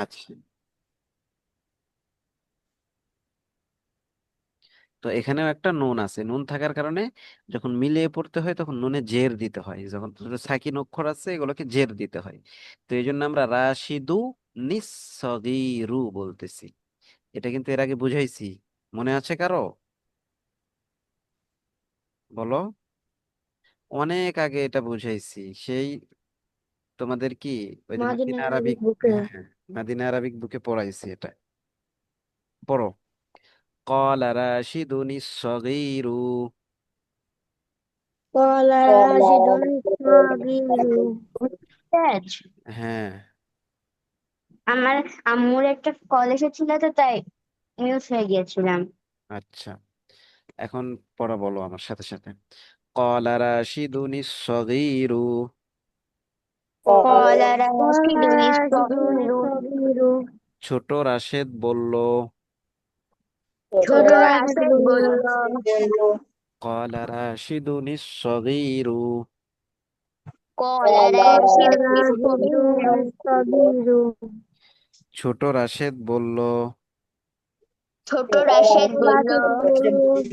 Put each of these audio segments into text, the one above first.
আচ্ছা, তো এখানেও একটা নুন আছে, নুন থাকার কারণে যখন মিলিয়ে পড়তে হয় তখন নুনে জের দিতে হয়, যখন দুটো সাকিন অক্ষর আছে এগুলোকে জের দিতে হয়। তো এই জন্য আমরা রাশিদু নিসগীরু বলতেছি। এটা কিন্তু এর আগে বুঝাইছি, মনে আছে কারো? বলো। অনেক আগে এটা বুঝাইছি, সেই তোমাদের কি ওই যে মাদিনা মাদিনা আরবিক, আরবিক বুকে। হ্যাঁ হ্যাঁ, মাদিনা আরবিক বুকে পড়াইছি এটা। পড়ো। قال راشد الصغير। قال راشد الصغير. তেজ, হ্যাঁ। আমার আম্মুর একটা কল এসেছিল তো তাই মিউট হয়ে গিয়েছিলাম। আচ্ছা, এখন পড়া বলো আমার সাথে সাথে। قال راشد الصغير। قال قال راشد راشد الصغير. الصغير. ছোট রাশেদ বলল। ছোট ছোট রাশেদ রাশেদ বলল। বলল। قال راشد الصغير। قال قال راشد راشد الصغير. الصغير. ছোট রাশেদ বলল। ছোট রাশেদ ছোট বলল। রাশেদ বলল।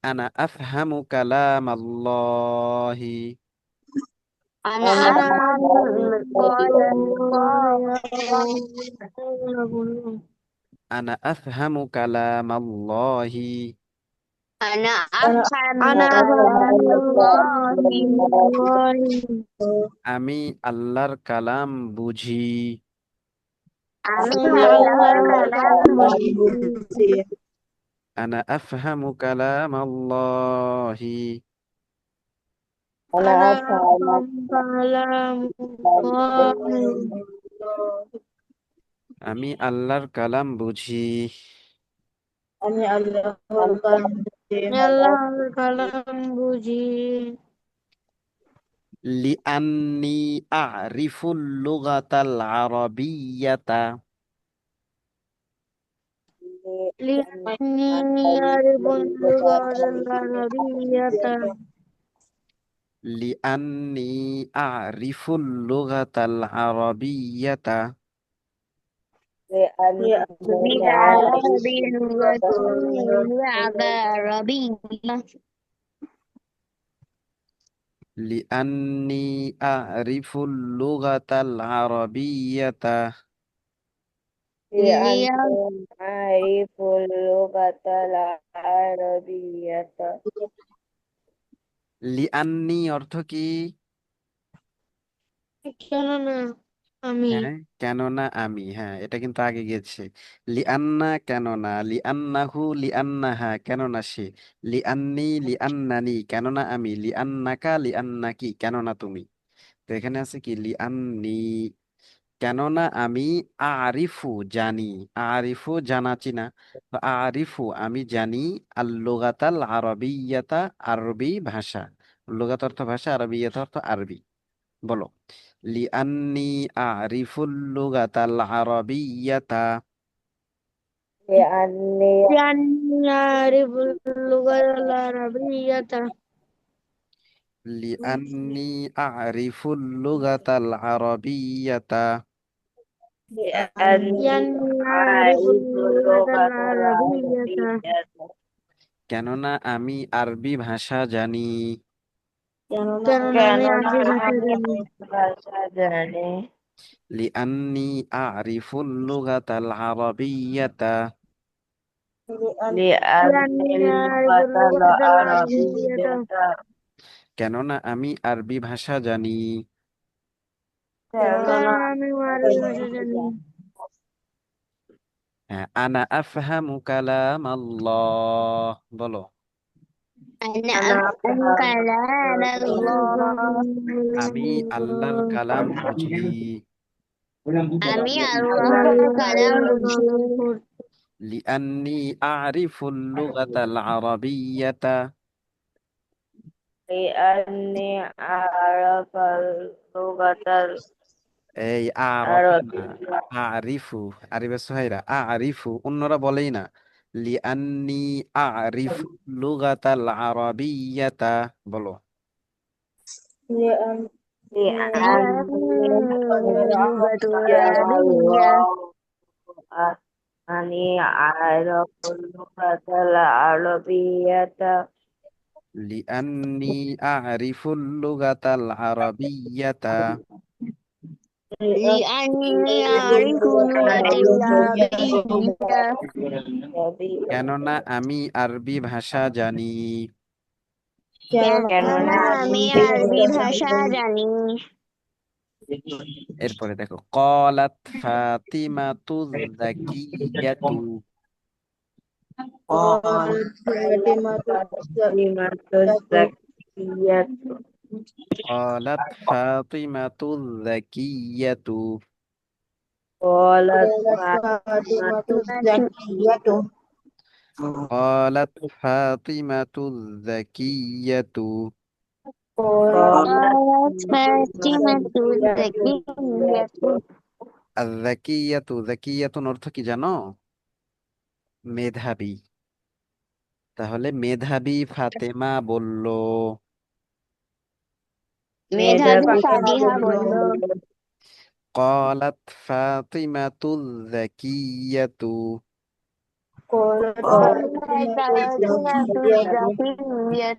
أنا أفهم كلام الله। أنا أنا أفهم قال الله. قال বলল. أنا أفهم كلام الله। أنا أفهم أنا كلام أفهم الله. الله. আমি আল্লাহর কালাম বুঝি। আমি আমি আল্লাহর আল্লাহর কালাম কালাম বুঝি। বুঝি। أنا أفهم كلام الله। أنا أفهم كلام الله. আমি আল্লাহর কালাম বুঝি। আমি আল্লাহর কালাম বুঝি। লিআন্নি আ'রিফুল লুগাতাল আরাবিয়্যাতা। لأني أعرف اللغة العربية. লিআন্নি আ'রিফুল লুগাতাল আরাবিয়্যাতা। بالعربي لغة العربية. لأني أعرف اللغة العربية. লিআন্নি অর্থ কি? কেননা আমি। হ্যাঁ, কেননা আমি, হ্যাঁ এটা কিন্তু আগে গেছে। লিআন্না কেননা, লিআন্নাহু লিআন্নাহা কেননা সে, লিআন্নি লিআন্নানি কেননা আমি, লিআন্নাকা লিআন্নাকি কেননা তুমি। তো এখানে আছে কি লিআন্নি, কেননা আমি আরিফু জানি, আরিফু জানা চিনা, তো আরিফু আমি জানি, আল লুগাতাল আরবিয়াতা আরবি ভাষা, লুগাত অর্থ ভাষা, আরবিয়াত অর্থ আরবি। বলো। লিআন্নি আরিফুল লুগাতাল আরবিয়াতা। لأني أعرف اللغة العربية. লিআন্নি আরিফুল লুগাতাল আরবিয়াতা। لأني أعرف اللغة العربية. কেননা আমি আরবি ভাষা জানি। কেননা আমি আরবি ভাষা জানি। লিআন্নি আরিফুল লুগাতাল আরবিয়াতা। لأني أعرف اللغة العربية. কেননা আমি আরবি ভাষা জানি। কেননা আমি আরবি ভাষা জানি। হ্যাঁ, আনা আফহামু কালাম আল্লাহ। বলো। أنا أفهم كلام الله. আমি আল্লাহর কালাম বুঝি। আমি আমি আল্লাহর কালাম আল্লাহর বুঝি। কালাম পড়ি। লিআন্নি আরিফুল লুগাতাল আরবিয়াতা। এই আরফা না, আরিফু, আরিফা সোহাইরা, আরিফু অন্যরা বলেই না। লিআন্নি আরিফু লুগাতাল আরবিয়াতা। বলো। لأني لغة العربية أني أعرف اللغة العربية لأني أعرف اللغة العربية لأني أعرف اللغة العربية কেননা আমি আরবি ভাষা জানি। কেননা আমি আরবি ভাষা জানি। এরপরে দেখো قالت فاطمة الزكية قالت فاطمة الزكية قالت فاطمة الزكية قالت فاطمة الزكية قالت فاطمة الزكية الزكية زكية অর্থ কি জানো? মেধাবী। তাহলে মেধাবী ফাতেমা বলল মেধাবী ফাতিহা বলল قالت فاطمة الزكية قالت فاطمة الزكية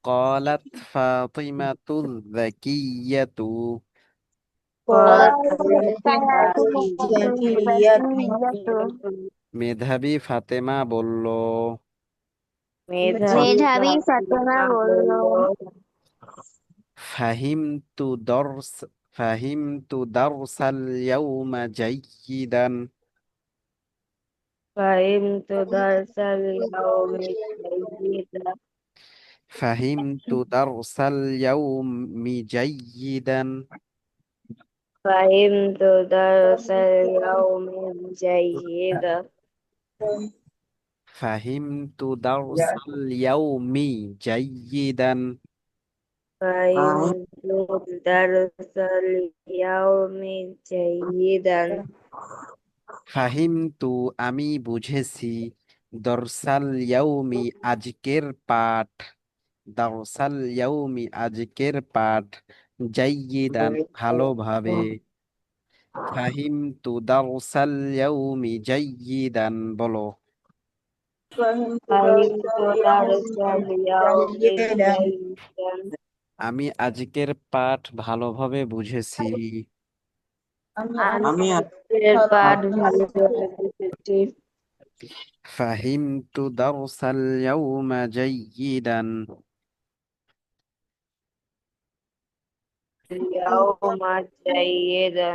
قالت فاطمة الزكية قالت فاطمة الزكية মেধাবী ফাতেমা বলল মেধাবী ফাতেমা বলল فهمت درس فهمت درس اليوم جيدا فهمت درس اليوم جيدا فهمت درس اليوم جيدا فهمت درس اليوم جيدا فهمت درس اليوم جيدا فهمت درس اليوم جيدا فهمت আমি বুঝেছি দরসাল ইয়াউমি আজকের পাঠ দরসাল ইয়াউমি আজকের পাঠ জাইয়িদান ভালোভাবে ফাহিমতু দরসাল ইয়াউমি জাইয়িদান বলো فهمت درس اليوم جيدا আমি আজকের পাঠ ভালোভাবে বুঝেছি আমি আজকের পাঠ ভালোভাবে বুঝেছি ফাহিমতু দরসাল ইয়াউমা জাইয়িদান اليوم جيدا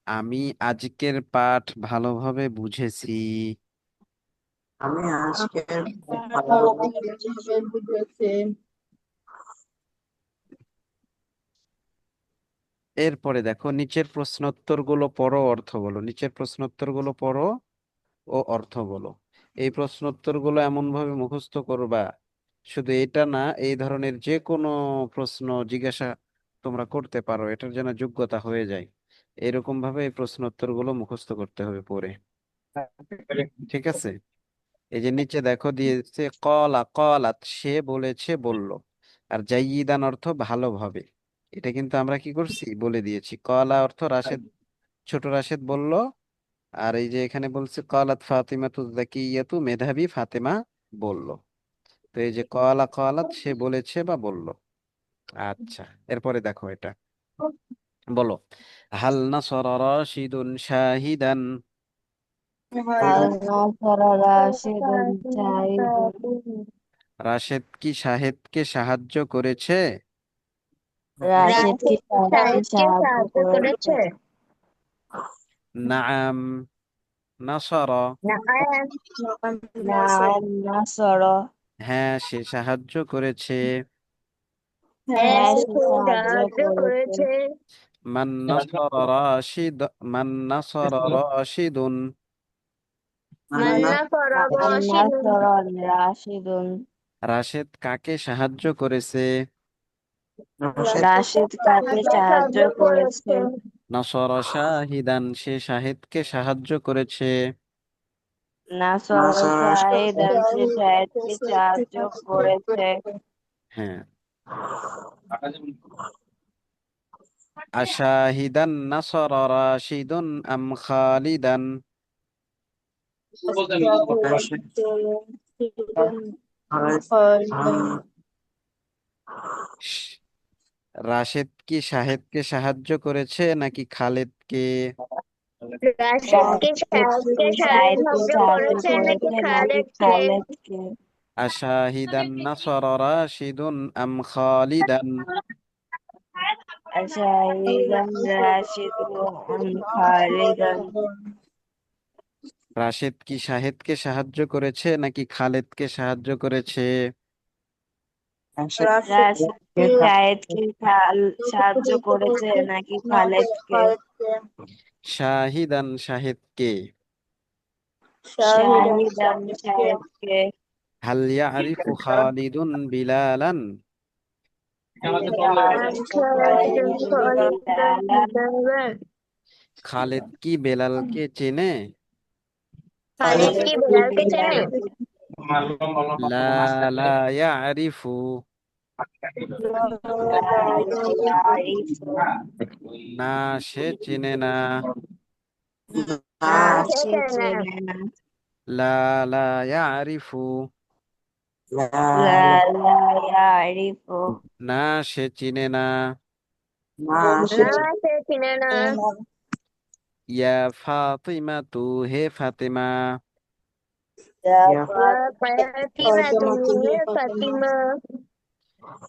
আমি আজকের পাঠ ভালোভাবে বুঝেছি আমি আজকের ভালোভাবে বুঝেছি এরপরে দেখো নিচের প্রশ্নোত্তরগুলো পড়ো অর্থ বলো নিচের প্রশ্নোত্তরগুলো পড়ো ও অর্থ বলো এই প্রশ্নোত্তরগুলো এমন ভাবে মুখস্থ করবা শুধু এটা না এই ধরনের যে কোনো প্রশ্ন জিজ্ঞাসা তোমরা করতে পারো এটার যেন যোগ্যতা হয়ে যায় এরকম ভাবে এই প্রশ্নোত্তরগুলো মুখস্থ করতে হবে পড়ে ঠিক আছে এই যে নিচে দেখো দিয়েছে কলা কলাত সে বলেছে বলল আর জাইয়িদান অর্থ ভালোভাবে এটা কিন্তু আমরা কি করছি বলে দিয়েছি কলা অর্থ রাশেদ ছোট রাশেদ বলল আর এই যে এখানে বলছে কলাত ফাতিমাতু যাকিয়াতু মেধাবী ফাতেমা বলল তো এই যে কলা কলাত সে বলেছে বা বলল আচ্ছা এরপরে দেখো এটা বলো হাল নাসরা রাশিদুন শাহিদান هل نصر راشد شاهد রাশেদ কি শাহেদকে সাহায্য করেছে রাশেদ কি রাশেদ সাহেবকে সাহেবকে সাহায্য সাহায্য করেছে করেছে নাআম নাসারা নাম নাম নাসর হ্যাঁ সে সাহায্য করেছে হ্যাঁ হ্যাঁ সে সে সাহায্য সাহায্য করেছে করেছে মান নাসারা রাশিদ মান নাসারা রাশিদুন মান্না করাবো মান অসীম নাসর রাশিদুন রাশেদ কাকে সাহায্য করেছে রাশেদ কাকে কাকে সাহায্য সাহায্য করেছে করেছে নাসরা শাহিদান সে শাহেদকে সাহায্য করেছে নাসর শাহিদান সে শাহেদকে সাহায্য করেছে হ্যাঁ আশাহিদান নাসরা রাশিদুন আম খালিদান। শ- রাশেদ কি শাহেদকে সাহায্য করেছে নাকি খালেদকে? রাশেদকে সাহেবকে সাহেবকে সাহায্য সাহায্য করেছে নাকি করেছে নাকি খালেদকে? খালেদকে? আশাহিদান নাসরা রাশিদুন আম খালিদান। শাহিদান রাশিদুন আম খালিদান? রাশেদ কি শাহেদকে সাহায্য করেছে নাকি খালেদকে সাহায্য করেছে? রাশিদ কি শাহেদকে সাহায্য করেছে নাকি খালেদকে? শাহিদান শাহেদকে। শাহিদান শাহেদকে? হাল ইয়ারিফু খালিদুন বিলালান। ইয়ারিফু খালিদুন বিলালান? খালেদ কি বেলালকে চেনে? খালেদ খালেদ কি কি বেলালকে চেনে? বিলালকে? লা লা ইয়ারিফু। ইয়ারিফু? না, সে চেনে না। না, না, সে সে চেনে না। চেনে না। লা লা ইয়ারিফু। লা লা ইয়ারিফু? না, সে চিনে না। না, সে না, সে চিনে না। ইয়া ফাতিমা তু, হে ফাতেমা। ইয়া ফাতিমা তুমি ফাতিমা।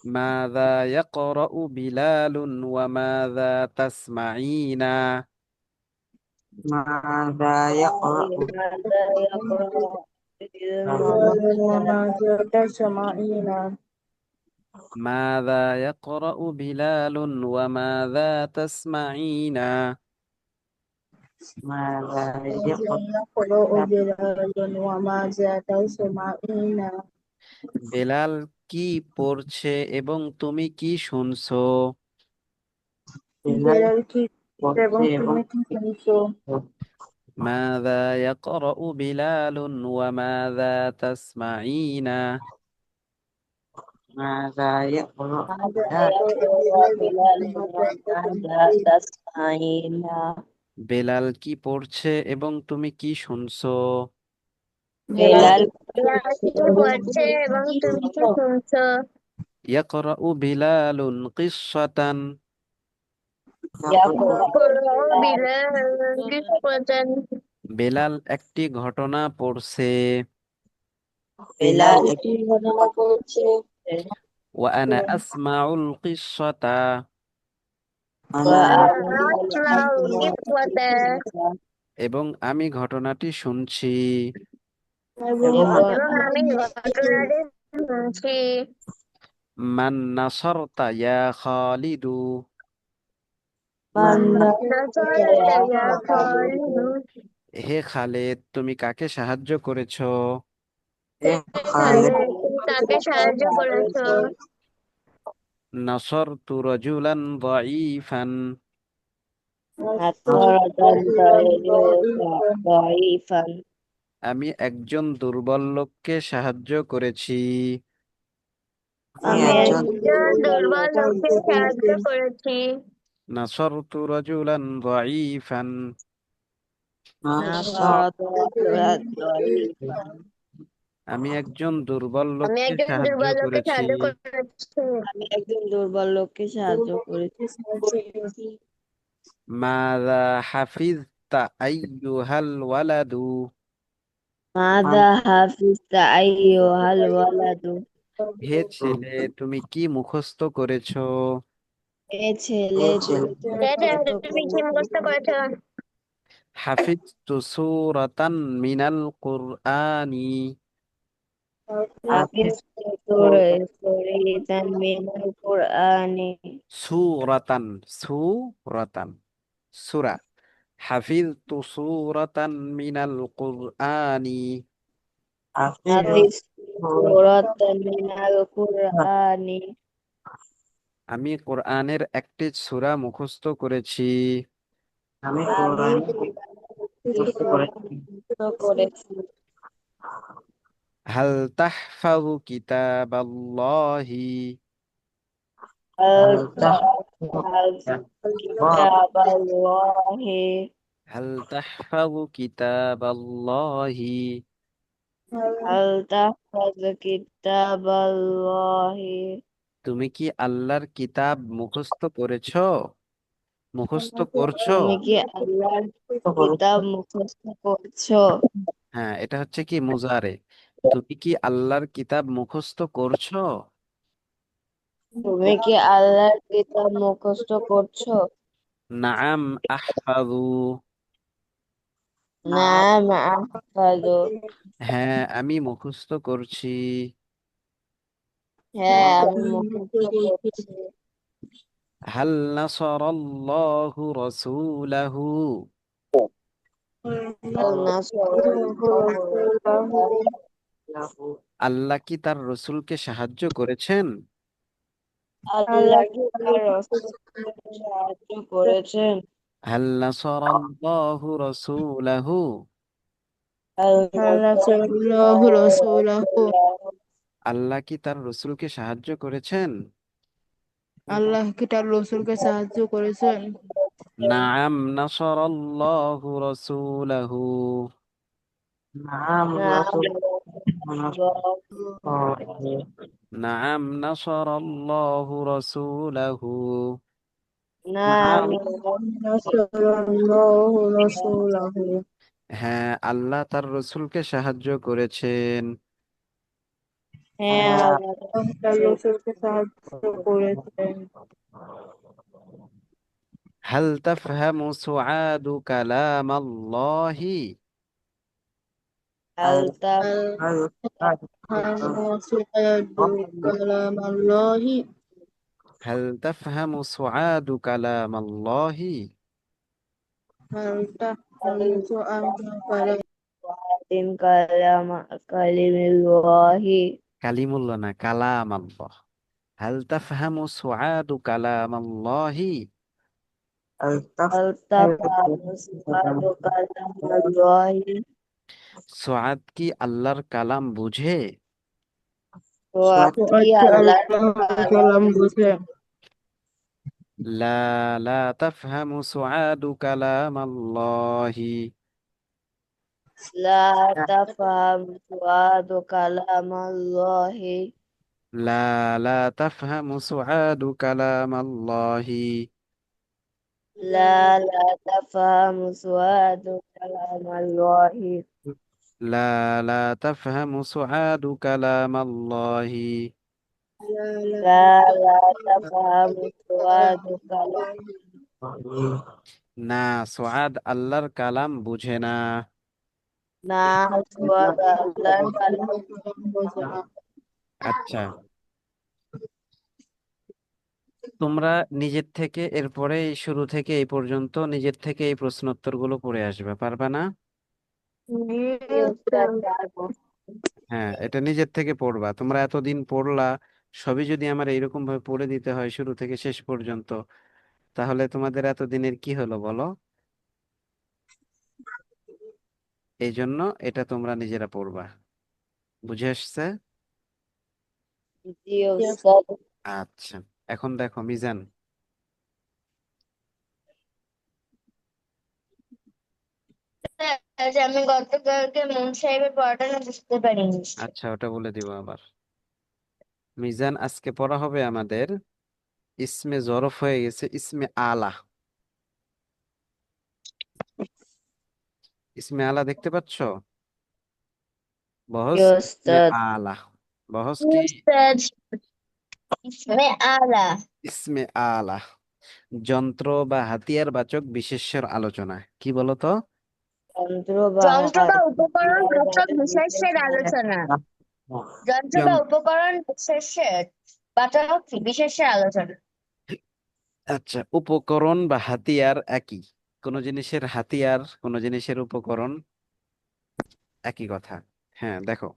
মাযা ইয়াকরাউ বিলালুন ওয়া মাযা তাসমাঈনা। ماذا يقرأ ماذا يقرأ মাযা ইয়াকরাউ বিলালুন ওয়া মাযা তাসমাঈনা। ماذا يقرأ বেলাল কি পড়ছে এবং তুমি কি শুনছো? পড়ছে এবং মাযা ইয়াকরাউ বিলালুন ওয়া মাযা তাসমাঈনা। ماذا يقرأ بلال وماذا تسمعين বেলাল কি পড়ছে এবং তুমি কি শুনছো? بلال বেলাল কি পড়ছে এবং তুমি কি শুনছো? ইয়াকরাউ বিলালুন কিসসাতান। يقرأ ইয়াকরাউ بلال বিলাল কিসসাতান। বেলাল একটি ঘটনা পড়ছে। بلال একটি ঘটনা পড়ছে। ওয়া আনা আসমাউল কিসসাতা। ওয়ানা وأنا আসমাউল কিসসাতা। এবং আমি ঘটনাটি শুনছি। এবং আমি ঘটনাটি শুনছি। মান নাসারতা ইয়া খালিদু। من নাসারাতা ইয়া خالد খালিদু। হে খালেদ, তুমি কাকে সাহায্য করেছো? خالد খালেদ তুমি কাকে সাহায্য করেছো? নাসারতু রাজুলান দাঈফান। ضعيفا আমি একজন দুর্বল লোককে সাহায্য করেছি। আমি আমি একজন একজন দুর্বল লোককে সাহায্য করেছি। নাসারতু রাজুলান দাঈফান। نصرت رجلا ضعيفا আমি একজন দুর্বল আমি লোককে একজন সাহায্য দুর্বল লোককে করেছি। সাহায্য করেছি। আমি একজন দুর্বল লোককে সাহায্য করেছি। মাযা হাফিজতা আইয়ুহাল ওয়ালাদু। ماذا حفظت أيها الولد হে ছেলে, তুমি কি মুখস্থ করেছো? এ ছেলে তুমি কি এটা মুখস্থ তুমি কি করেছো? মুখস্থ করেছো? হাফিজতু সূরাতান মিনাল কুরআনি। حفظت سورة من القرآن সূরাতান, সূরাতান, সূরা। হাফিজতু সূরাতান মিনাল কুরআনি। حفظت سورة من القرآن আমি কোরআনের একটি সূরা মুখস্থ করেছি। আমি মুখস্থ করেছি। হাল তাহফাযু কিতাবাল্লাহি। هل تحفظ كتاب الله হাল তাহফাযু কিতাবাল্লাহি, هل تحفظ كتاب الله তুমি কি আল্লাহর কিতাব মুখস্থ করেছো, মুখস্থ করছো? তুমি কি আল্লাহর কিতাব মুখস্থ করছো? হ্যাঁ, এটা হচ্ছে কি মুজারে। তুমি কি আল্লাহর কিতাব মুখস্থ করছো? তুমি কি আল্লাহর কিতাব মুখস্থ করছো? নাআম আহফাযু, নাম আহফাজু, হ্যাঁ আমি মুখস্থ করছি। হ্যাঁ আমি মুখস্থ করছি। হাল নাসারাল্লাহু রাসূলাহু, হাল নাসারাল্লাহু রাসূলাহু, আল্লাহ কি তার রসূলকে সাহায্য করেছেন? আল্লাহ কি তার রাসূলকে সাহায্য করেছেন? হাল নাসারাল্লাহু রাসূলাহু, হাল নাসারাল্লাহু রাসূলাহু, নাসারাল্লাহু, আল্লাহ কি তার রসূলকে সাহায্য করেছেন? আল্লাহ কি তার রাসূলকে সাহায্য করেছেন? নাআম নাসারাল্লাহু রাসূলাহু, নাম নাসারাল্লাহু, নাআম নাসারাল্লাহু রাসূলাহু, নাম নাসারাল্লাহু রাসূলাহু, হ্যাঁ আল্লাহ তার রসূলকে সাহায্য করেছেন। হ্যাঁ আল্লাহ আল্লাহ তার রাসূলকে সাহায্য করেছেন। হাল তাফহামু সুআদু কালামাল্লাহি, আল্লাহ সুআদু কালামাল্লাহি, হাল তাফহামু সুআদু কালামাল্লাহি, হাল তাহফাযু সুআদু কালাম কালিমিল্লাহি, কালিমুল্লাহ না কালামাল্লাহ। হাল তাফহামু সুআদু কালামাল্লাহি, আলতাফামু সুআদু কালামিল্লাহি, সুআদ কি আল্লাহর কালাম বুঝে? সুআদ কি সুআদকে আল্লাহর আল্লাহর কালাম? কালাম বুঝে? লা লা তাফহামু সুআদু কালামাল্লাহি, লা তাফহামু সুআদু কালামাল্লাহি, লা লা তাফহামু সুআদু কালামাল্লাহি, লা তাফহামু সুআদু কালামাল্লাহি, লা লা তাফহামু সুআদু কালামাল্লাহি, লা তাফহামু সুআদু না সুআদ আল্লাহর কালাম বুঝে না। না, সুআদ আল্লাহর কালাম বুঝে না। আচ্ছা, তোমরা নিজের থেকে এরপরে এই শুরু থেকে এই পর্যন্ত নিজের থেকে এই প্রশ্নোত্তরগুলো পড়ে আসবে, পারবা না? কি উস্তাদ পারবো। হ্যাঁ, এটা নিজের থেকে পড়বা। তোমরা এতদিন পড়লা, সবই যদি আমার এইরকম ভাবে পড়ে দিতে হয় শুরু থেকে শেষ পর্যন্ত, তাহলে তোমাদের এতদিনের কি হলো বলো? এই জন্য এটা তোমরা নিজেরা পড়বা। বুঝে আসছে? জি উস্তাদ। আচ্ছা, এখন দেখো মিজান। যে আমি গতকালকে মুন সাহেবের পড়াটা না বুঝতে পারিনি। আচ্ছা, ওটা বলে দিব আবার। মিজান, আজকে পড়া হবে আমাদের ইসমে জরফ হয়ে গেছে ইসমে আলা। ইসমে আলা দেখতে পাচ্ছ? জি বহস ইসমে উস্তাদ। আলা। বহস কি? উস্তাদ, ইসমে আলা। ইসমে আলা, যন্ত্র বা হাতিয়ার বাচক বিশেষ্যের আলোচনা। কি বলতো? যন্ত্র বা যন্ত্র বা উপকরণ হাতিয়ার বাচক বাচক বিশেষের আলোচনা। যন্ত্র বা যন- উপকরণ বিশেষের বাচক বিশেষের আলোচনা। আচ্ছা, উপকরণ বা হাতিয়ার একই। কোন জিনিসের হাতিয়ার, কোন জিনিসের উপকরণ একই কথা। হ্যাঁ দেখো,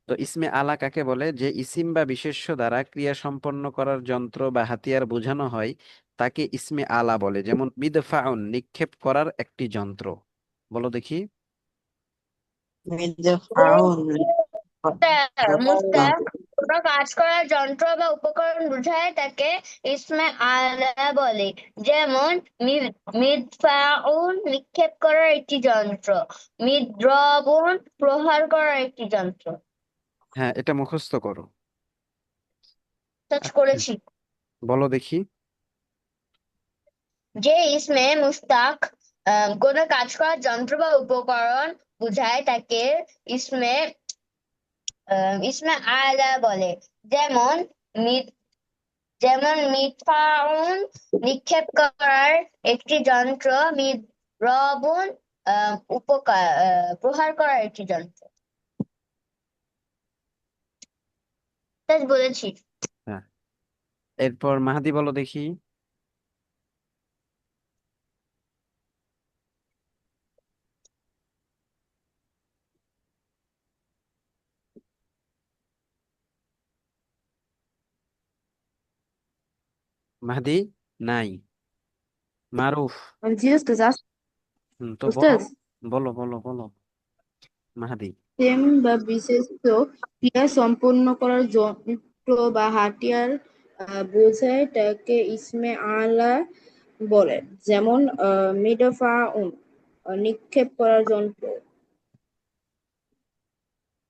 তো ইসমে আলা কাকে বলে? যে ইসিম বা বিশেষ্য দ্বারা ক্রিয়া সম্পন্ন করার যন্ত্র বা হাতিয়ার বোঝানো হয় তাকে ইসমে আলা বলে। যেমন মিদফাউন, নিক্ষেপ করার একটি যন্ত্র। বলো দেখি। মিদফাউন মুস্তা, কোনো কাজ করার যন্ত্র বা উপকরণ বোঝায় তাকে ইসমে আলা বলে। যেমন মিদফাউন নিক্ষেপ করার একটি যন্ত্র, মিদ্রবুন প্রহার করার একটি যন্ত্র। হ্যাঁ, এটা মুখস্থ করো। সার্চ আচ্ছা, করেছি। বলো দেখি। যে ইসমে মুস্তাক কোনো কাজ করার যন্ত্র বা উপকরণ বোঝায় তাকে ইসমে ইসমে আলা বলে। যেমন মিদ মিদফাউন নিক্ষেপ করার একটি যন্ত্র, মিদ্রবুন প্রহার করার একটি যন্ত্র। তাই বলেছি। হ্যাঁ, এরপর মাহাদি বলো দেখি। মাহাদি নাই। মারুফ। জি উস্তাদ, তো বলো, উস্তাদ, বলো বলো বলো মাহাদি। সেম বা বিশেষ্য ক্রিয়া সম্পন্ন করার যন্ত্র বা হাতিয়ার বোঝায় তাকে ইসমে আলা বলে। যেমন মিডফাউন নিক্ষেপ করার যন্ত্র।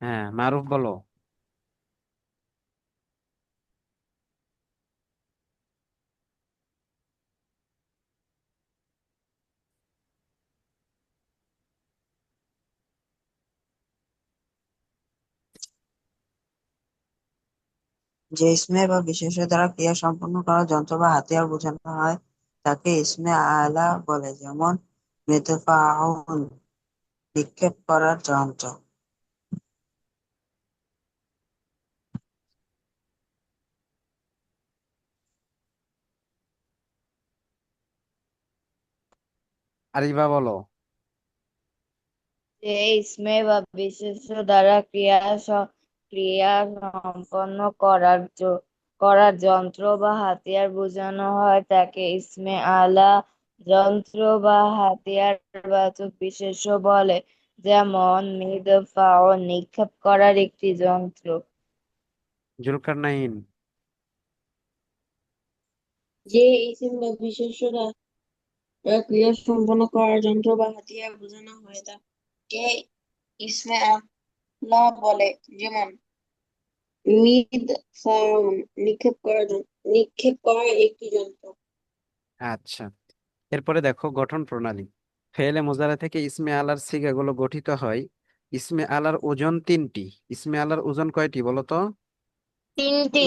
হ্যাঁ, মারুফ বলো। যে ইসমে বা বিশেষ্য দ্বারা ক্রিয়া সম্পন্ন করা যন্ত্র বা হাতিয়ার বোঝানো হয় তাকে ইসমে আলা বলে। যেমন মিদফাউন নিক্ষেপ করার যন্ত্র। আরিবা বলো। যে ইসমে বা বিশেষ্য দ্বারা ক্রিয়া সম্পন্ন করার যন্ত্র বা হাতিয়ার বোঝানো হয় তাকে ইসমে আলা যন্ত্র বা হাতিয়ার বাচক বিশেষ্য বলে। যেমন মিদফাউন নিক্ষেপ করার একটি যন্ত্র। জুলকারনাইন। যে ইসিম বা বিশেষ্য দ্বারা ক্রিয়া সম্পন্ন করার যন্ত্র বা হাতিয়ার বোঝানো হয় তাকে ইসমে আলা বলে। যেমন মিদ ফাউন নিক্ষেপ করার একটি যন্ত্র। আচ্ছা, এরপরে দেখো গঠন প্রণালী। ফেলে মোজারা থেকে ইসমে আলার সিগাগুলো গঠিত হয়। ইসমে আলার ওজন তিনটি। ইসমে আলার ওজন কয়টি বলো তো? তিনটি।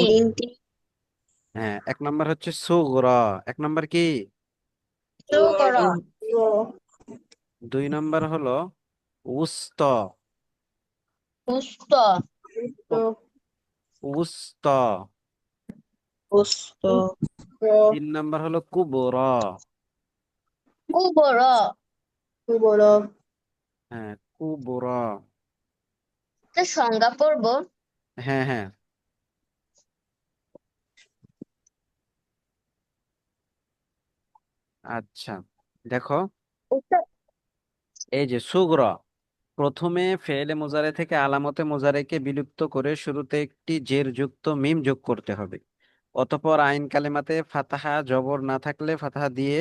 হ্যাঁ, এক নম্বর হচ্ছে সুগরা। এক নম্বর কি? শুরু করো। দুই নম্বর হলো উস্ত। সুস্থ। উস্ত। পুস্ত তিন নম্বর হলো কুবরা। খুব বড়। হ্যাঁ, কুবরা। তো সংজ্ঞা পড়বো। হ্যাঁ হ্যাঁ, আচ্ছা, দেখো এই যে সুগরা, প্রথমে ফেলে মোজারে থেকে আলামতে মোজারেকে বিলুপ্ত করে শুরুতে একটি জের যুক্ত মিম যোগ করতে হবে। অতঃপর আইন কালেমাতে ফাতাহা জবর না থাকলে ফাতাহা দিয়ে,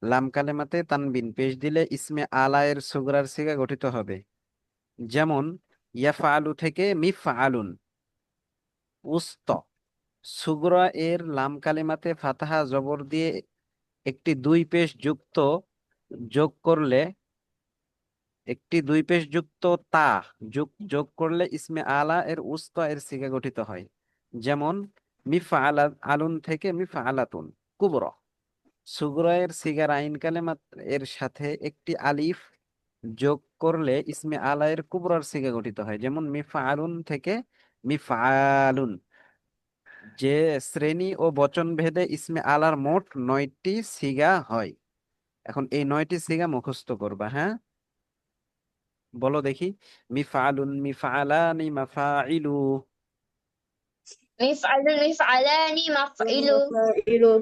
লাম কালেমাতে তানবিন পেশ দিলে ইসমে আলা এর সুগরার সিগা গঠিত হবে। যেমন ইয়াফআলু থেকে মিফআলুন। উস্ত, সুগরা এর লাম কালেমাতে ফাতাহা জবর দিয়ে একটি দুই পেশ যুক্ত যোগ করলে, একটি দুই পেশ যুক্ত তা যোগ যোগ করলে ইসমে আলা এর উস্তা এর সিগা গঠিত হয়। যেমন মিফা আলা আলুন থেকে মিফা আলাতুন। কুবরা, সুগরা এর সিগার আইন কালেমা এর সাথে একটি আলিফ যোগ করলে ইসমে আলা এর কুবরার সিগা গঠিত হয়। যেমন মিফা আলুন থেকে মিফা আলুন। যে শ্রেণী ও বচন ভেদে ইসমে আলার মোট 9টি সিগা হয়। এখন এই 9টি সিগা মুখস্থ করবা, হ্যাঁ? বলো দেখি। মিফআলুন, মিফআলানি, মাফাইলু। মিফআলানি মাফইলু।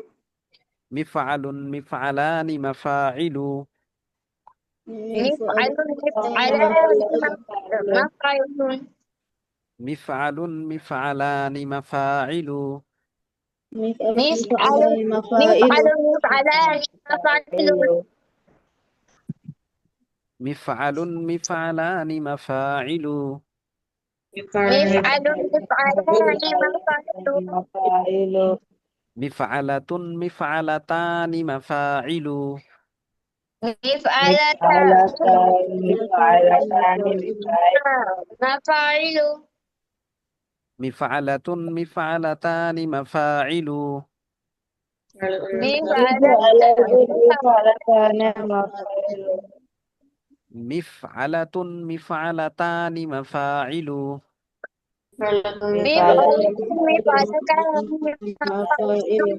মিফআলুন, মিফআলানি, মাফাইলু। মিফআলানি মাফইলুন। মিফআলুন মিফআলানি মাফাইলু مفعل مفعلان مفاعل مفعل مفعلان مفعول মিফআলুন মিফআলানি মাফাইলু مفعل مفعلان مفعول مفاعيل মিফআলাতুন মিফআলাতানি মাফাইলু مفعلتان مفعلتان مفعلتان مفاعل মিফআলাতুন মিফআলাতানি মাফাইলু مفعلتان مفعلتان مفاعيل মিফআলাতুন মিফআলাতানি মাফাইলু مفعلتان مفاعل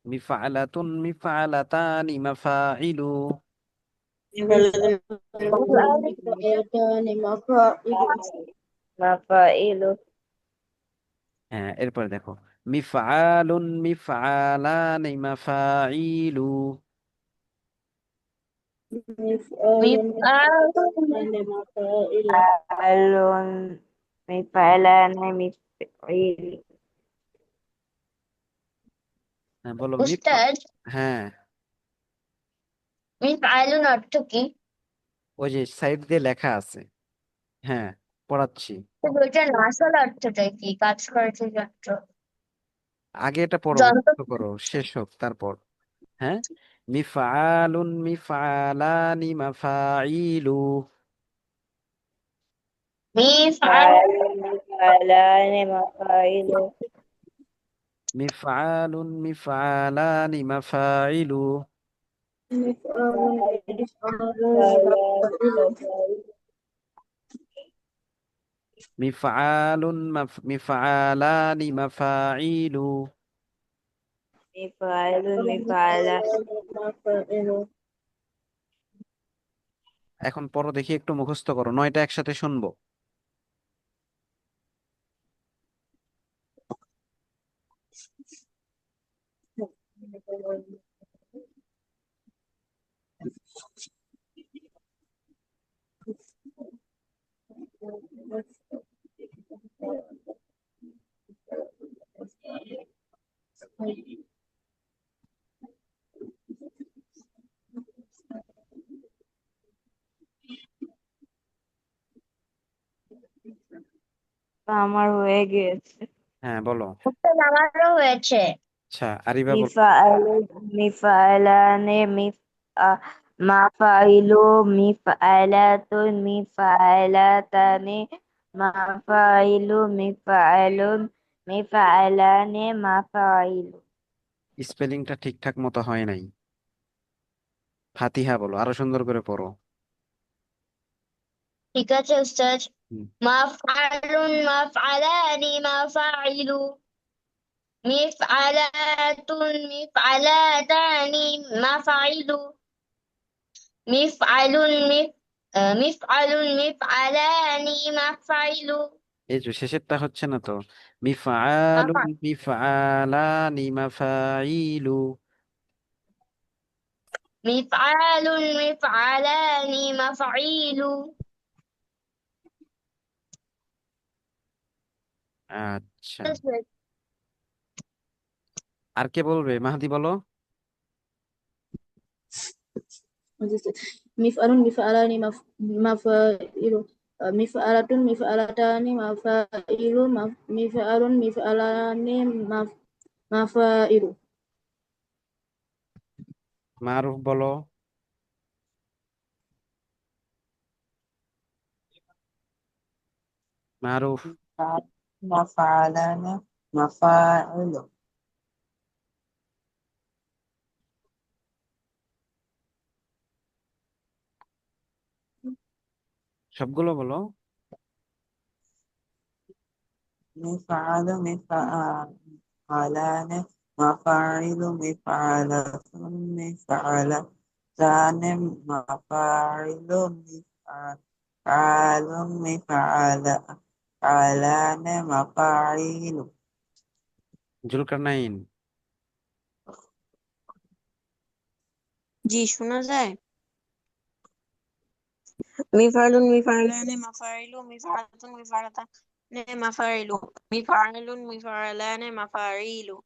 মিফআলাতুন মিফআলাতানি মাফাইলু مفعلتان مفاعل مفاعيل হ্যাঁ এরপর দেখো মিফআলুন মিফআলানি মাফাইলু مفعل مفعل مفاعل مفعل مفعلان مفعيل হ্যাঁ বলো উস্তাদ হ্যাঁ মিফআলুন অর্থ কি? ওই যে সাইড দিয়ে লেখা আছে হ্যাঁ পড়াচ্ছি তো ওইটার আসল অর্থটা কি? কাজ করেছে যন্ত্র আগে এটা পড়ো যন্ত্র মুখস্থ করো শেষ হোক তারপর হ্যাঁ মিফআলুন মিফআলানি মাফাইলু মিফআল مفعلان مفاعيل মিফআলুন মিফআলানি মাফাইলু مفعل মিফআলুন মিফআলানি মাফাইলু مفعل مفعلان مفاعل এখন পড়ো দেখি একটু মুখস্থ করো 9টা একসাথে শুনবো আমার হয়ে গিয়েছে হ্যাঁ বলো উস্তাদ আমারও হয়েছে। আচ্ছা আরিবা বলো مفعل مفعلان مفعل مفعلات مفعلتان مفاعل مفعل مفعلان مفاعل স্পেলিংটা ঠিকঠাক মতো হয় নাই ফাতিহা বলো আরো সুন্দর করে পড়ো ঠিক আছে উস্তাদ। হুম। মাফআলুন মাফআলানি মাফাইলু মিফআলাতুন মিফআলাতানি মাফাইলু মিফআলুন মিফআলুন মিফআলানি মাফাইলু এই যে শেষেরটা হচ্ছে না তো মিফআলুন মিফআলানি মাফাইলু মিফআলুন মিফআলানি মাফাইলু আচ্ছা আর কে বলবে মাহাদি বলো مفعل مفعلان مفاعل مفعلة مفعلتان مفاعل مفعل مفعلان مفاعل মারুফ বলো মারুফ مفعلان مفاعل সবগুলো বলো مفعل مفعلان مفاعل مفعلة مفعلتان مفاعل مفعل مفعلان مفاعيل জুলকারনাইন জি শোনা যায় মিফআলুন মিফআলানে মাফাইলু মিফআলাতুন মিফআলাতান নে মাফারিলু মিফারিলুন মিফারালানে মাফারিলু।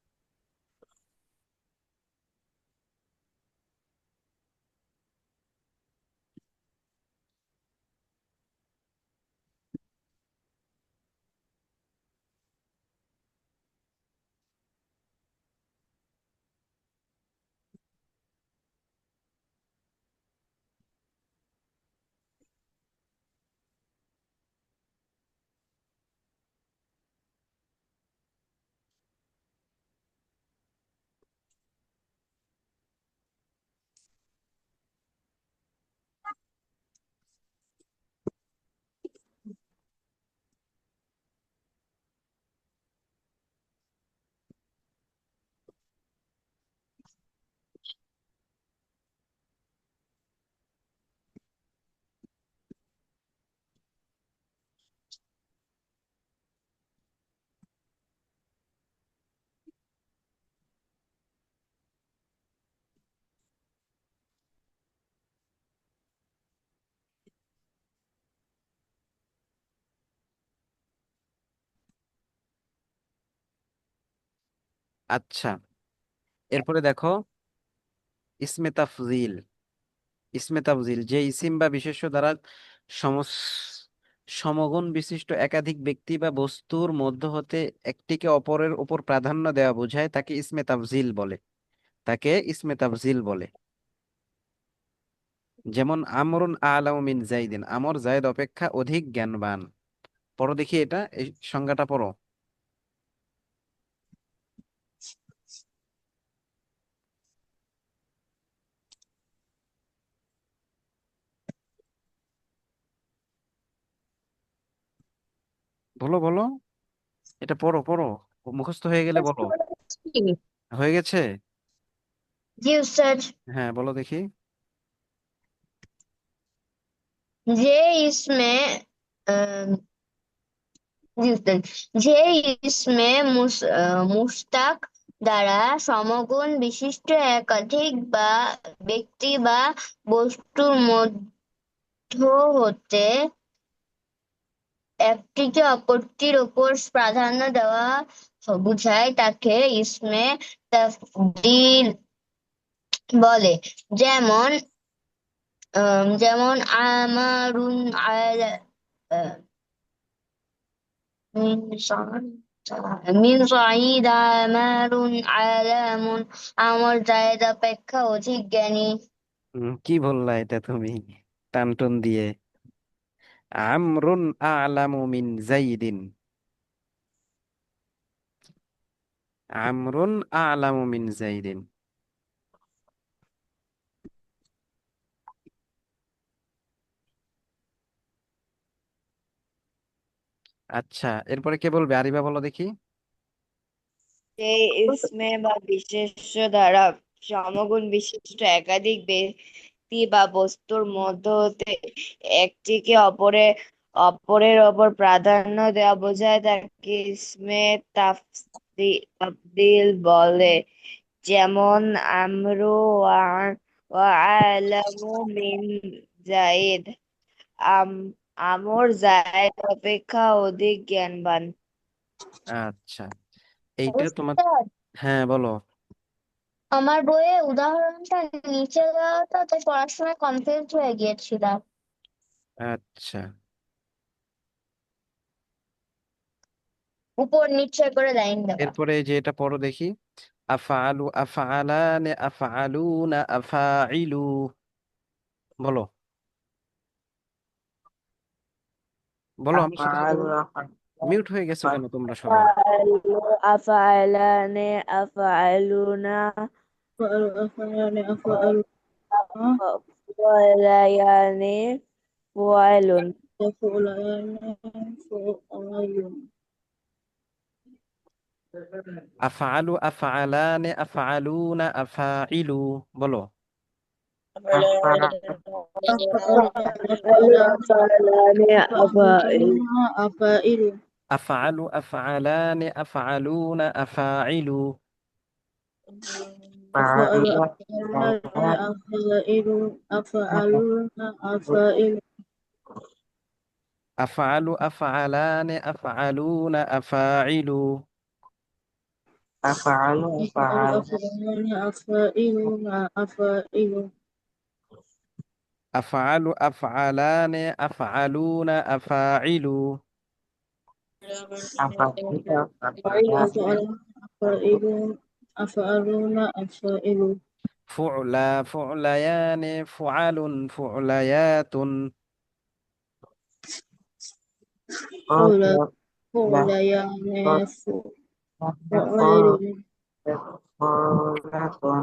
আচ্ছা, এরপরে দেখো ইসমে তাফজিল। ইসমে তাফজিল যে ইসিম বা বিশেষ্য দ্বারা সমস সমগুণ বিশিষ্ট একাধিক ব্যক্তি বা বস্তুর মধ্য হতে একটিকে অপরের উপর প্রাধান্য দেওয়া বোঝায় তাকে ইসমে তাফজিল বলে। তাকে ইসমে তাফজিল বলে। যেমন আমরুন আলামু মিন জাইদিন, আমর জায়েদ অপেক্ষা অধিক জ্ঞানবান। পড়ো দেখি এটা, এই সংজ্ঞাটা পড়ো। বলো বলো, এটা পড়ো পড়ো, মুখস্থ হয়ে গেলে বলো। হয়ে গেছে? জি উস্তাদ। হ্যাঁ বলো দেখি। যে ইসমে আহ, জি উস্তাদ। যে ইসমে মুশতাক দ্বারা সমগুণ বিশিষ্ট একাধিক বা ব্যক্তি বা বস্তুর মধ্য হতে একটিকে অপরটির উপর প্রাধান্য দেওয়া বোঝায় তাকে ইসমে তাফদীল বলে। যেমন যেমন আমারুন আলা আহ, মিন মিন সাঈদ আমারুন আলামুন, আমর জায়েদ অপেক্ষা অধিক জ্ঞানী। কি বললা এটা তুমি টানটুন দিয়ে? আমরুন আ'লামু মিন জাইদিন, আমরুন আ'লামু মিন জাইদিন। আচ্ছা, এরপরে কে বলবে? আরিবা বলো দেখি। যে ইসমে বা বিশেষ্য দ্বারা সমগুণ বিশিষ্ট একাধিক ব্যক্তি বা বস্তুর মধ্য হতে একটিকে অপরের ওপর প্রাধান্য দেওয়া বোঝায় তাকে ইসমে তাফদীল বলে। যেমন আমরু ওয়া আলামু মিন জায়েদ, আম আমর জায়েদ অপেক্ষা অধিক জ্ঞানবান। আচ্ছা, এইটা তোমার। উস্তাদ, হ্যাঁ বলো। আমার বইয়ে উদাহরণটা নিচে দেওয়া তো, তাই পড়ার সময় কনফিউজ হয়ে গিয়েছিলাম। আচ্ছা, উপর নিচে করে লাইন দেওয়া। এরপরে যে এটা পড়ো দেখি। আফআলু আফআলানে আফআলুনা আফাইলু, বলো বলো, আমার সাথে সাথে আফআলু বলো। আফআলু মিউট হয়ে গেছো কেন তোমরা সবাই? আফআলু আফআলানে আফআলুনা أفعل ওয়ালায়ানে ওয়াইলুন। فعلان فعل আফআলু আফআলানে আফআলুনা আফাইলু, বলো। أفعل আফআলু আফআলানে আফআইল। أفعل আফআলু আফআলানে আফআলুনা আফাইলু। أفعل أفعل أفعل أفعل আফআলু, আফআলানে, আফআলুনা, আফাইলু। أفعل أفعل أفعل أفعلان أفائل أفائل আফআলু, আফআলানে, আফআলুনা, আফাইলু। أفعل أفعلان أفعل أفائل أفعلون أفائل ফুলা, ফুলায়ানে, ফুআলুন, ফুলায়াতুন। فعل فعل فعليان فعل فعيل فعلة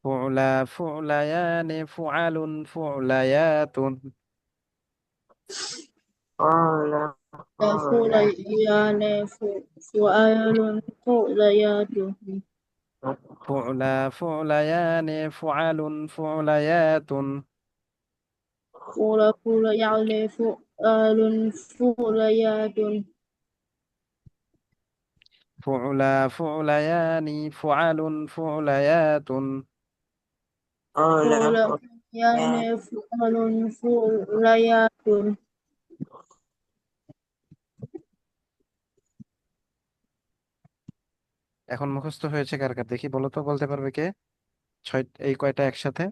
ফুলা, ফুলায়ানে, ফুআলুন, ফুলায়াতুন। فعل فعل فعليان فعيل فعليات ফুলা, ফুলায়ানে, ফুআলুন, ফুলায়াতুন। فعل فعل فعليات ফুলা, ফুলায়ানি, ফুআলুন, ফুলায়াতুন। فعل فعليان فعل فعليات এখন মুখস্থ হয়েছে কার কার দেখি, বলো তো, বলতে পারবে কে? ছয়, এই কয়টা একসাথে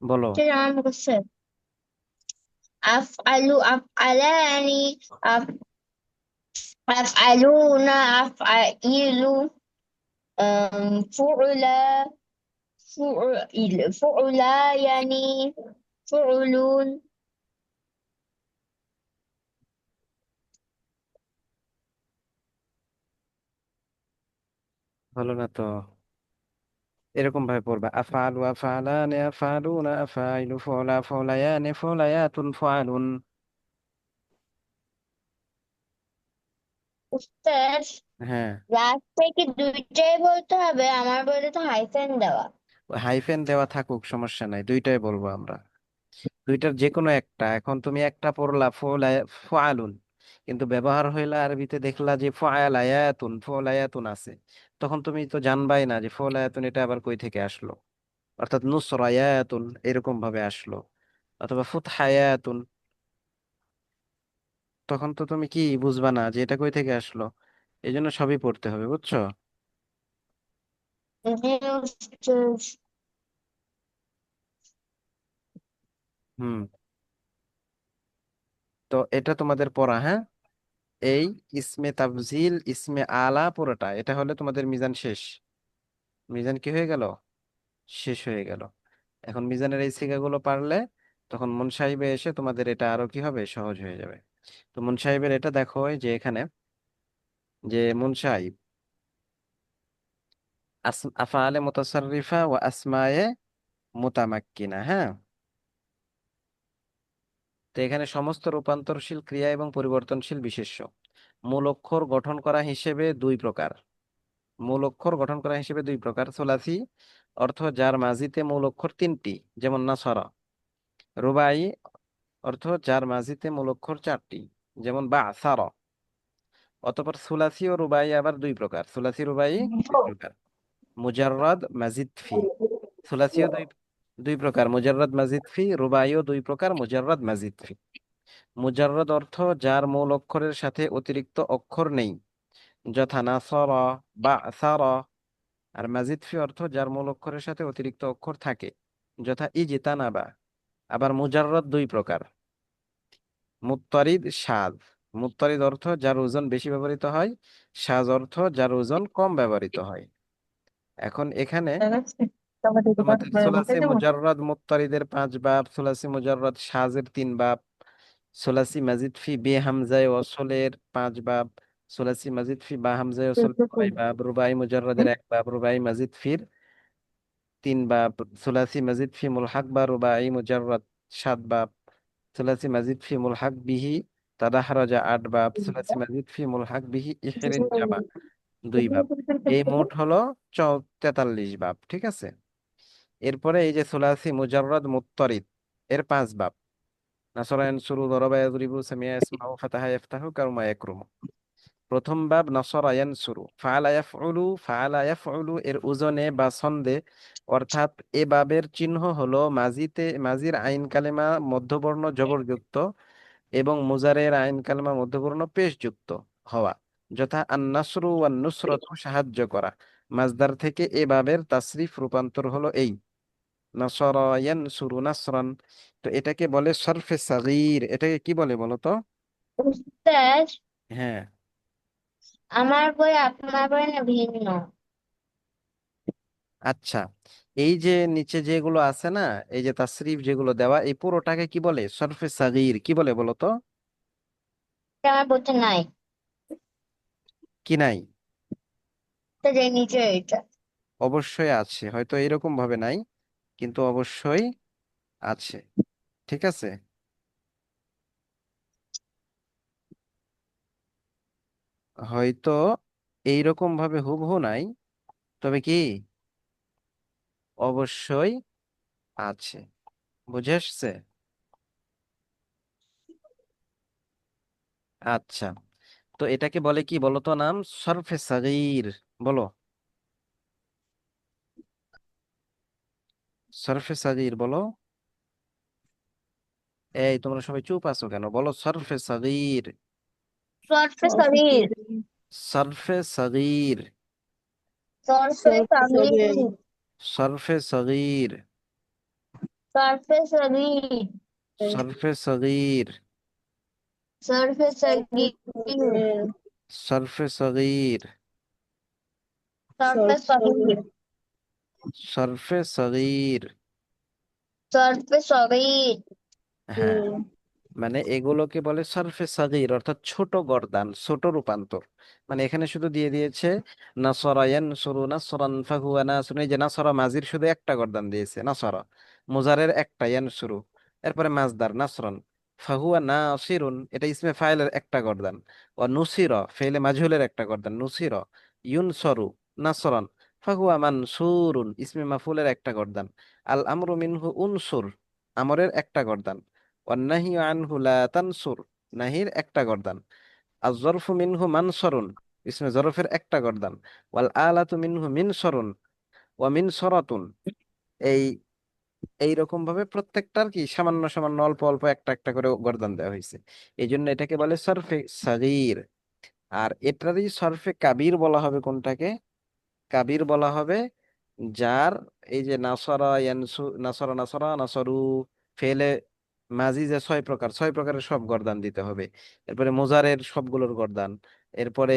বলো। আমার মুখস্থ আফআলু আফআলানি আফআলুনা আফআইলু ফুলা ফুলায়ানি ফুলুন। ভালো না তো, এরকম ভাবে পড়বা, আফআলু, আফআলানে, আফআলুনা, আফআইলু, ফুলা, ফুলায়ানে, ফুলায়াতুন, ফুআলুন। উস্তাদ, হ্যাঁ, লাস্টে কি দুইটাই বলতে হবে? আমার বইতে তো হাইফেন দেওয়া। হাইফেন দেওয়া থাকুক, সমস্যা নাই, দুইটাই বলবো আমরা। দুইটার যে কোনো একটা, এখন তুমি একটা পড়লা ফুআলুন, কিন্তু ব্যবহার হইলা আরবিতে, দেখলা যে ফুআলায়াতুন, ফুআলায়াতুন আছে, তখন তুমি তো জানবাই না যে ফুআলায়াতুন এটা আবার কই থেকে আসলো। অর্থাৎ নুসরায়াতুন এরকম ভাবে আসলো, অথবা ফুতহায়াতুন, তখন তো তুমি কি বুঝবা না যে এটা কই থেকে আসলো। এই জন্য সবই পড়তে হবে, বুঝছো? জি উস্তাদ। হুম। তো এটা তোমাদের পড়া, হ্যাঁ। এই ইসমে তাফজিল, ইসমে আলা পুরোটা এটা হলে তোমাদের মিজান শেষ। মিজান কি হয়ে গেল? শেষ হয়ে গেল। এখন মিজানের এই সিগাগুলো পারলে তখন মুনসাহিবে এসে তোমাদের এটা আরো কি হবে, সহজ হয়ে যাবে। তো মুনসাহিবের এটা দেখো, এই যে এখানে যে মুনসাহিব, আফআলে মুতাসাররিফা ওয়া আসমায়ে মুতামাক্কিনা, হ্যাঁ। তো এখানে সমস্ত রূপান্তরশীল ক্রিয়া এবং পরিবর্তনশীল বিশেষ্য মূল অক্ষর গঠন করা হিসেবে দুই প্রকার। মূল অক্ষর গঠন করা হিসেবে দুই প্রকার: সুলাসি অর্থ যার মাঝিতে মূল অক্ষর তিনটি, যেমন নাসরা। রুবাই অর্থ যার মাঝিতে মূল অক্ষর চারটি, যেমন বা'সারা। অতঃপর সুলাসি ও রুবাই আবার দুই প্রকার, সুলাসি রুবাই দুই প্রকার। মুজাররাদ, মাজিদ ফি। সুলাসিও দুই দুই প্রকার, মুজাররাদ, মাজিদ ফি। রুবাইও দুই প্রকার, মুজাররাদ, মাজিদ ফি। মুজাররাদ অর্থ যার মূল অক্ষরের সাথে অতিরিক্ত অক্ষর নেই, যথা নাসরা, বা'সারা। আর মাজিদ ফি অর্থ যার মূল অক্ষরের সাথে অতিরিক্ত অক্ষর থাকে, যথা ইজতানাবা। আবার মুজাররদ দুই প্রকার: মুত্তারিদ, শায। মুত্তারিদ অর্থ যার ওজন বেশি ব্যবহৃত হয়, শায অর্থ যার ওজন কম ব্যবহৃত হয়। এখন এখানে তোমাদের সুলাসি মুজাররদ মুত্তারিদের 5 বাব, সুলাসি মুজাররদ শাযের 3 বাব, সুলাসি মাজিদ ফি বে হামজায় ওয়াসলের 5 বাব, সুলাসি মাজিদ ফি বা হামজায় ওয়াসল 6 বাব, রুবাই মুজাররদের 1 বাব, রুবাই মাজিদ ফির 3 বাব, সুলাসি মাজিদ ফি মুলহাক বা রুবাই মুজাররদ 7 বাব, সুলাসি মাজিদ ফি মুলহাক বিহি তাদাহরাজা 8 বাব, সুলাসি মাজিদ ফি মুলহাক বিহি ইহরিন জামা 2 বাব। এই মোট হলো 43 বাব, ঠিক আছে। এরপরে এই যে সুলাসি মুজাররদ মুত্তারিদ, এর 5 বাব: নাসরা ইয়ানসুরু, দরাবা ইয়াদরিবু, সামিয়া ইয়াসমাউ, ফাতাহা ইফতাহু, কারমা ইয়াকরুমু। প্রথম বাব নসরা ইয়ানসুরু, ফাআলা ইয়াফউলু, ফাআলা ইয়াফউলু এর ওজনে বা ছন্দে, অর্থাৎ এ বাবের চিহ্ন হলো মাজির আইন কালেমা মধ্যবর্ণ জবরযুক্ত এবং মুজারের আইন কালেমা মধ্যবর্ণ পেশযুক্ত হওয়া, যথা আন-নাসরু ওয়ান-নুসরাতু সাহায্য করা। মাজদার থেকে এ বাবের তাসরিফ রূপান্তর হলো এই নাসরা ইয়ানসুরু নাসরান। তো এটাকে বলে সরফে সাগীর। এটাকে কি বলে বলো তো? উস্তাদ, হ্যাঁ, আমার বই আপনার বই না ভিন্ন? আচ্ছা, এই যে নিচে যেগুলো আছে না, এই যে তাসরিফ যেগুলো দেওয়া, এই পুরোটাকে কি বলে? সরফে সাগীর। কি বলে বলো তো? এটা আমার বইতে নাই। কি নাই? তো যে নিচে এটা। অবশ্যই আছে, হয়তো এরকম ভাবে নাই, কিন্তু অবশ্যই আছে। ঠিক আছে, হয়তো এইরকম ভাবে হুবহু নাই, তবে কি অবশ্যই আছে। বুঝে আসছে? আচ্ছা, তো এটাকে বলে কি বলো তো নাম? সরফে সাগীর। বলো, সরফে সাগীর বলো। এই তোমরা সবাই চুপ আছো কেন? বলো সরফে সাগীর। সরফে সগীর। সরফে সাগীর। সরফে সগীর। সরফে সাগীর। সরফে সগীর। সরফে সাগীর। সরফে সগীর। সরফে সাগীর। সরফে সগীর। সরফে সাগীর। সরফে সগীর। হ্যাঁ, মানে এগুলোকে বলে সরফে সাগীর, অর্থাৎ ছোট গর্দান, ছোট রূপান্তর। মানে এখানে শুধু দিয়ে দিয়েছে নাসরা ইয়ানসুরু নাসরান ফাহুয়া নাসরুন, এই যে নাসরা মাজির শুধু একটা গর্দান দিয়েছে নাসরা, মুজারের একটা ইয়ানসুরু, এরপরে মাজদার নাসরান, ফাহুয়া নাসিরুন এটা ইসমে ফাইলের একটা গর্দান, ও নুসিরা ফেলে মাজহুলের একটা গর্দান নুসিরা, ইউনসরু নাসরান, ফাহুয়া মানসুরুন ইসমে মাফুলের একটা গর্দান, আল আমরু মিনহু উনসুর আমরের একটা গর্দান, ওয়ান্নাহি আনহু লা তানসুর নাহির একটা গর্দান, আজ-জরফু মিনহু মানসরুন ইসমে জরফের একটা গর্দান, ওয়াল আলাতু মিনহু মিনসরুন ওয়া মিনসরাতুন। এই এইরকম ভাবে প্রত্যেকটার কি সামান্য সামান্য অল্প অল্প একটা একটা করে গর্দান দেওয়া হয়েছে। এই জন্য এটাকে বলে সরফে সাগীর। আর এটারই সরফে কাবীর বলা হবে কোনটাকে? কাবির বলা হবে যার এই যে নাসরা ইয়ানসু, নাসরা নাসরা নাসরু ফেলে মাজি যে ছয় প্রকার, ছয় প্রকারের সব গর্দান দিতে হবে। এরপরে মুজারের সবগুলোর গর্দান, এরপরে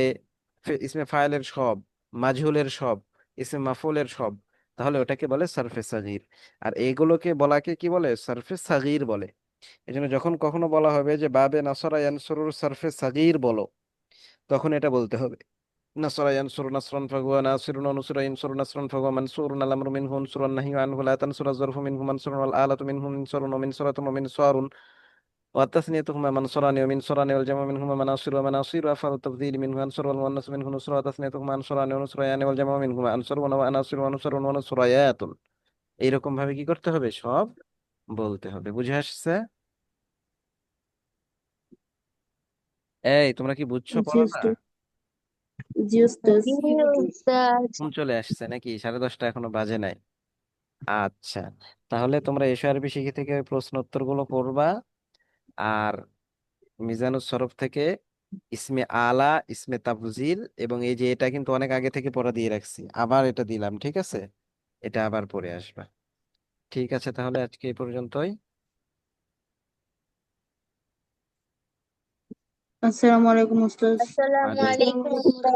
ইসমে ফাইলের সব, মাজহুলের সব, ইসমে মাফুলের সব, তাহলে ওটাকে বলে সরফে সাগীর। আর এইগুলোকে বলাকে কি বলে? সরফে সাগীর বলে। এই জন্য যখন কখনো বলা হবে যে বাবে নাসরা ইয়ানসুরুর সরফে সাগীর বলো, তখন এটা বলতে হবে نصر ينصر نصرا فهو ناصر، ونصر ينصر نصرا فهو منصور، الأمر منه انصر، النهي عنه لا تنصر، الظرف منه منصور، والآلة منه منصر ومنصرة ومنصار، والتثنيتهما منصران ومنصران، والجمع منهما مناصر ومناصير، أفعل التفضيل منه أنصر، والمؤنث منه نصر، وتثنيتهما أنصران ونصريان، والجمع منهما أنصر وأناصر ونصر ونصريات। এইরকম ভাবে কি করতে হবে? সব বলতে হবে। বুঝে আসছে? এই তোমরা কি বুঝছো জি পড়াটা? উস্তাদ। জি উস্তাদ। জি উস্তাদ। ঘুম চলে আসছে নাকি? 10:30 এখনো বাজে নাই। আচ্ছা, তাহলে তোমরা এশো আরবি শিখে থেকে ওই প্রশ্ন উত্তরগুলো পড়বা। আর মিজানুর সরফ থেকে ইসমে আলা, ইসমে তাফজিল, এবং এই যে এটা কিন্তু অনেক আগে থেকে পড়া দিয়ে রাখছি, আবার এটা দিলাম, ঠিক আছে? এটা আবার পড়ে আসবা। ঠিক আছে, তাহলে আজকে এই পর্যন্তই। আসসালামু আলাইকুম উস্তাদ। আসসালামু ওয়ালাইকুম আলাইকুম উস্তাদ।